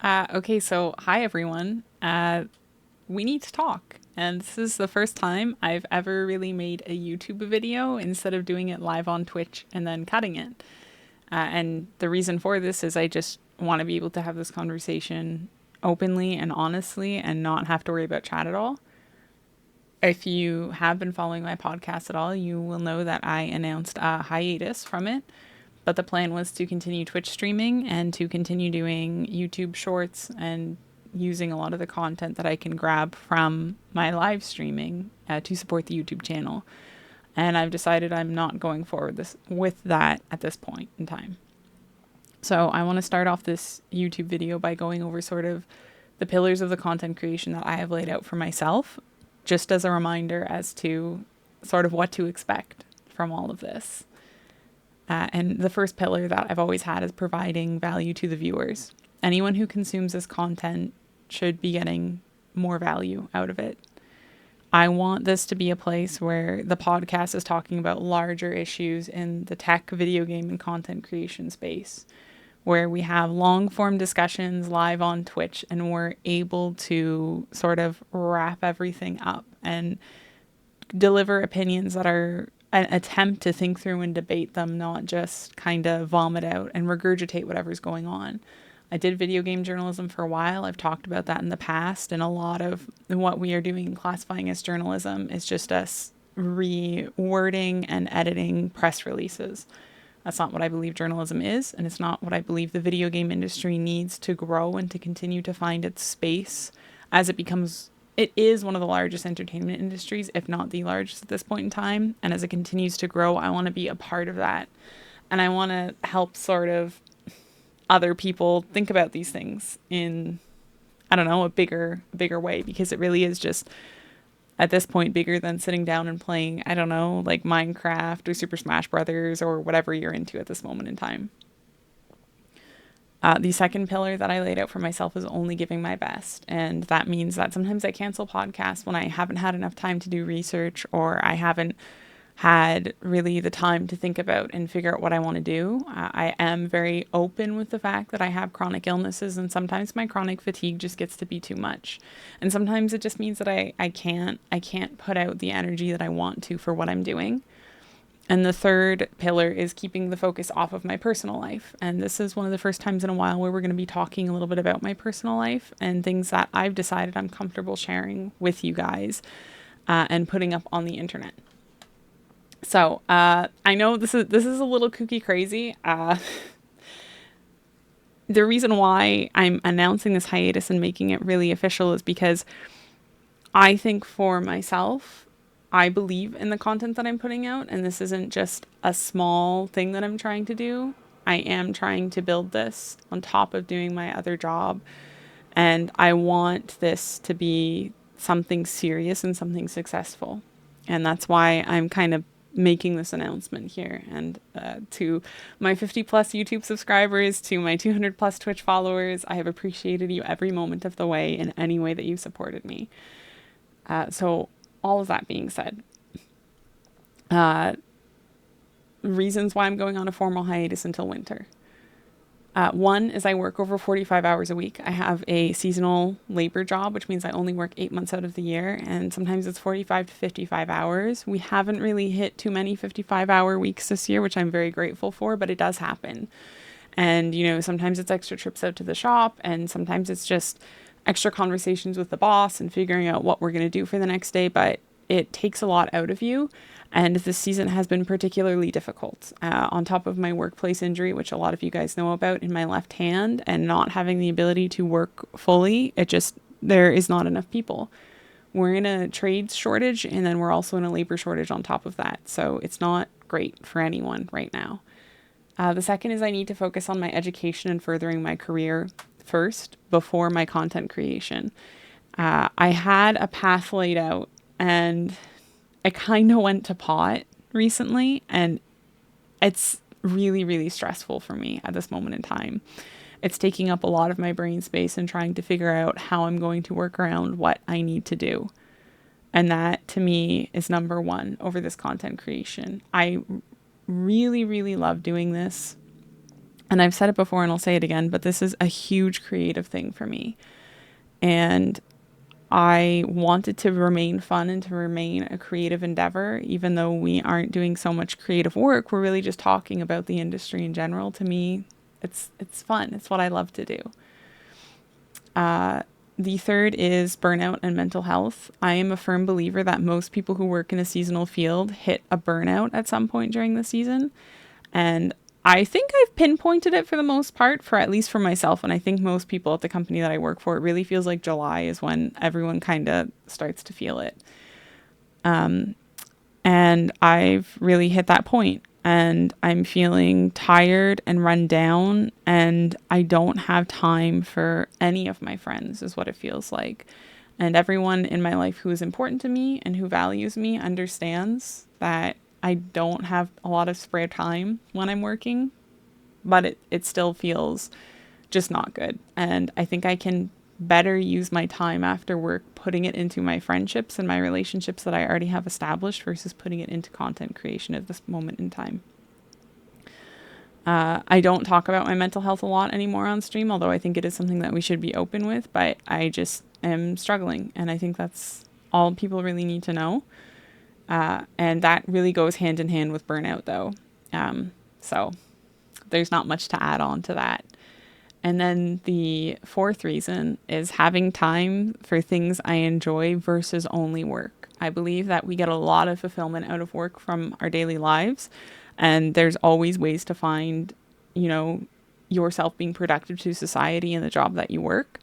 Okay, so hi everyone. We need to talk. And this is the first time I've ever really made a YouTube video instead of doing it live on Twitch and then cutting it. And the reason for this is I just want to be able to have this conversation openly and honestly and not have to worry about chat at all. If you have been following my podcast at all, you will know that I announced a hiatus from it. But the plan was to continue Twitch streaming and to continue doing YouTube shorts and using a lot of the content that I can grab from my live streaming to support the YouTube channel. And I've decided I'm not going forward with that at this point in time. So I want to start off this YouTube video by going over sort of the pillars of the content creation that I have laid out for myself, just as a reminder as to sort of what to expect from all of this. And the first pillar that I've always had is providing value to the viewers. Anyone who consumes this content should be getting more value out of it. I want this to be a place where the podcast is talking about larger issues in the tech, video game, and content creation space, where we have long form discussions live on Twitch and we're able to sort of wrap everything up and deliver opinions that are an attempt to think through and debate them, not just kind of vomit out and regurgitate whatever's going on. I did video game journalism for a while. I've talked about that in the past, and a lot of what we are doing and classifying as journalism is just us rewording and editing press releases. That's not what I believe journalism is, and it's not what I believe the video game industry needs to grow and to continue to find its space as it is one of the largest entertainment industries, if not the largest at this point in time. And as it continues to grow, I want to be a part of that. And I want to help sort of other people think about these things in, I don't know, a bigger way, because it really is just at this point bigger than sitting down and playing, I don't know, like Minecraft or Super Smash Brothers or whatever you're into at this moment in time. The second pillar that I laid out for myself is only giving my best. And that means that sometimes I cancel podcasts when I haven't had enough time to do research, or I haven't had really the time to think about and figure out what I want to do. I am very open with the fact that I have chronic illnesses, and sometimes my chronic fatigue just gets to be too much. And sometimes it just means that I can't put out the energy that I want to for what I'm doing. And the third pillar is keeping the focus off of my personal life. And this is one of the first times in a while where we're going to be talking a little bit about my personal life and things that I've decided I'm comfortable sharing with you guys and putting up on the internet. So I know this is a little kooky crazy. The reason why I'm announcing this hiatus and making it really official is because I think for myself, I believe in the content that I'm putting out, and this isn't just a small thing that I'm trying to do. I am trying to build this on top of doing my other job, and I want this to be something serious and something successful. And that's why I'm kind of making this announcement here. And to my 50 plus YouTube subscribers, to my 200 plus Twitch followers, I have appreciated you every moment of the way in any way that you supported me. So all of that being said, reasons why I'm going on a formal hiatus until winter. One is I work over 45 hours a week. I have a seasonal labor job, which means I only work 8 months out of the year, and sometimes it's 45 to 55 hours. We haven't really hit too many 55-hour weeks this year, which I'm very grateful for, but it does happen. And, sometimes it's extra trips out to the shop, and sometimes it's just extra conversations with the boss and figuring out what we're going to do for the next day, but it takes a lot out of you. And this season has been particularly difficult. On top of my workplace injury, which a lot of you guys know about, in my left hand, and not having the ability to work fully, there is not enough people. We're in a trades shortage, and then we're also in a labor shortage on top of that. So it's not great for anyone right now. The second is I need to focus on my education and furthering my career first before my content creation. I had a path laid out, and I kind of went to pot recently, and it's really, really stressful for me at this moment in time. It's taking up a lot of my brain space and trying to figure out how I'm going to work around what I need to do. And that, to me, is number one over this content creation. I really, really love doing this. And I've said it before and I'll say it again, but this is a huge creative thing for me. And I want it to remain fun and to remain a creative endeavor, even though we aren't doing so much creative work. We're really just talking about the industry in general. To me, it's fun. It's what I love to do. The third is burnout and mental health. I am a firm believer that most people who work in a seasonal field hit a burnout at some point during the season. And I think I've pinpointed it for the most part, for at least for myself. And I think most people at the company that I work for, it really feels like July is when everyone kind of starts to feel it. And I've really hit that point. And I'm feeling tired and run down, and I don't have time for any of my friends, is what it feels like. And everyone in my life who is important to me and who values me understands that I don't have a lot of spare time when I'm working, but it still feels just not good. And I think I can better use my time after work putting it into my friendships and my relationships that I already have established versus putting it into content creation at this moment in time. I don't talk about my mental health a lot anymore on stream, although I think it is something that we should be open with, but I just am struggling. And I think that's all people really need to know. And that really goes hand in hand with burnout though. So there's not much to add on to that. And then the fourth reason is having time for things I enjoy versus only work. I believe that we get a lot of fulfillment out of work from our daily lives. And there's always ways to find, yourself being productive to society in the job that you work.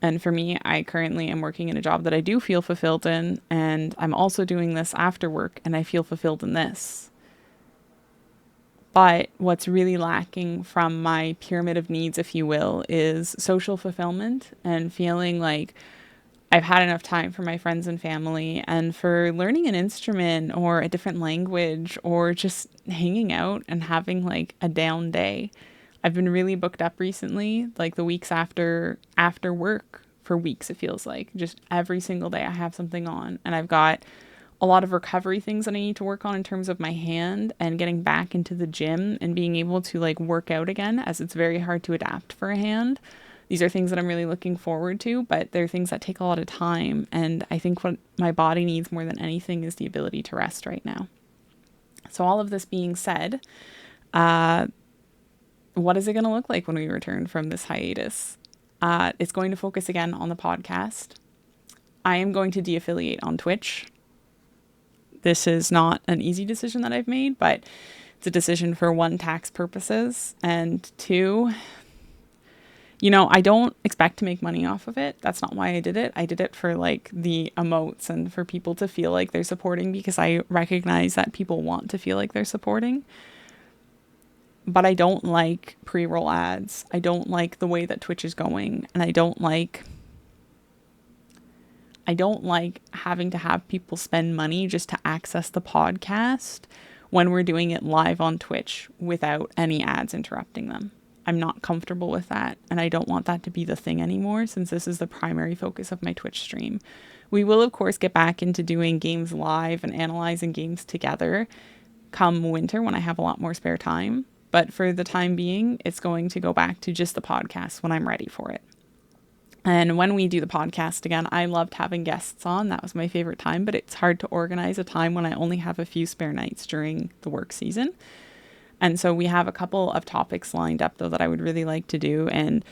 And for me, I currently am working in a job that I do feel fulfilled in. And I'm also doing this after work, and I feel fulfilled in this. But what's really lacking from my pyramid of needs, if you will, is social fulfillment and feeling like I've had enough time for my friends and family and for learning an instrument or a different language or just hanging out and having like a down day. I've been really booked up recently, like the weeks after work for weeks, it feels like. Just every single day I have something on, and I've got a lot of recovery things that I need to work on in terms of my hand and getting back into the gym and being able to like work out again, as it's very hard to adapt for a hand. These are things that I'm really looking forward to, but they're things that take a lot of time. And I think what my body needs more than anything is the ability to rest right now. So all of this being said, what is it going to look like when we return from this hiatus? It's going to focus again on the podcast. I am going to de-affiliate on Twitch. This is not an easy decision that I've made, but it's a decision for one, tax purposes, and two, I don't expect to make money off of it. That's not why I did it. I did it for like the emotes and for people to feel like they're supporting, because I recognize that people want to feel like they're supporting. But I don't like pre-roll ads. I don't like the way that Twitch is going, and I don't like having to have people spend money just to access the podcast when we're doing it live on Twitch without any ads interrupting them. I'm not comfortable with that, and I don't want that to be the thing anymore, since this is the primary focus of my Twitch stream. We will, of course, get back into doing games live and analyzing games together come winter when I have a lot more spare time. But for the time being, it's going to go back to just the podcast when I'm ready for it. And when we do the podcast again, I loved having guests on. That was my favorite time, but it's hard to organize a time when I only have a few spare nights during the work season. And so we have a couple of topics lined up, though, that I would really like to do. And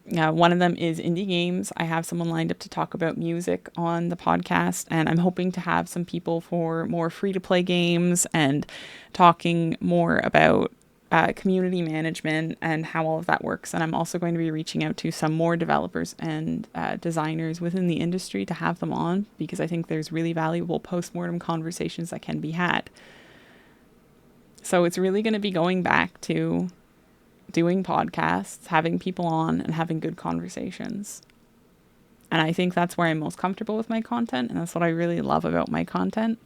one of them is indie games. I have someone lined up to talk about music on the podcast, and I'm hoping to have some people for more free-to-play games and talking more about community management and how all of that works. And I'm also going to be reaching out to some more developers and designers within the industry to have them on, because I think there's really valuable post-mortem conversations that can be had. So it's really going to be going back to doing podcasts, having people on, and having good conversations. And I think that's where I'm most comfortable with my content, and that's what I really love about my content.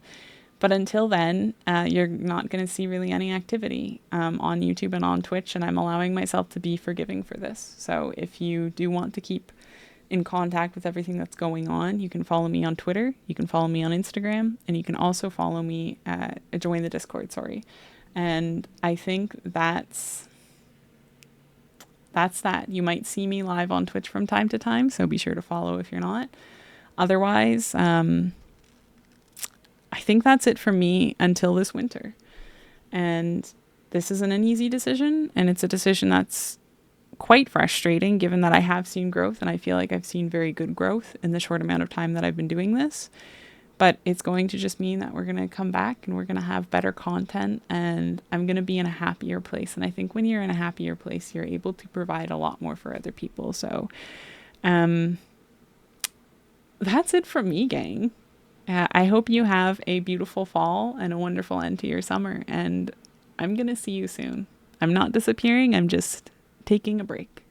But until then, you're not going to see really any activity on YouTube and on Twitch, and I'm allowing myself to be forgiving for this. So if you do want to keep in contact with everything that's going on, you can follow me on Twitter, you can follow me on Instagram, and you can also follow me, join the Discord, And I think that's that's that. You might see me live on Twitch from time to time, so be sure to follow if you're not. Otherwise, I think that's it for me until this winter. And this isn't an easy decision, and it's a decision that's quite frustrating given that I have seen growth, and I feel like I've seen very good growth in the short amount of time that I've been doing this. But it's going to just mean that we're going to come back and we're going to have better content, and I'm going to be in a happier place. And I think when you're in a happier place, you're able to provide a lot more for other people. So that's it from me, gang. I hope you have a beautiful fall and a wonderful end to your summer. And I'm going to see you soon. I'm not disappearing. I'm just taking a break.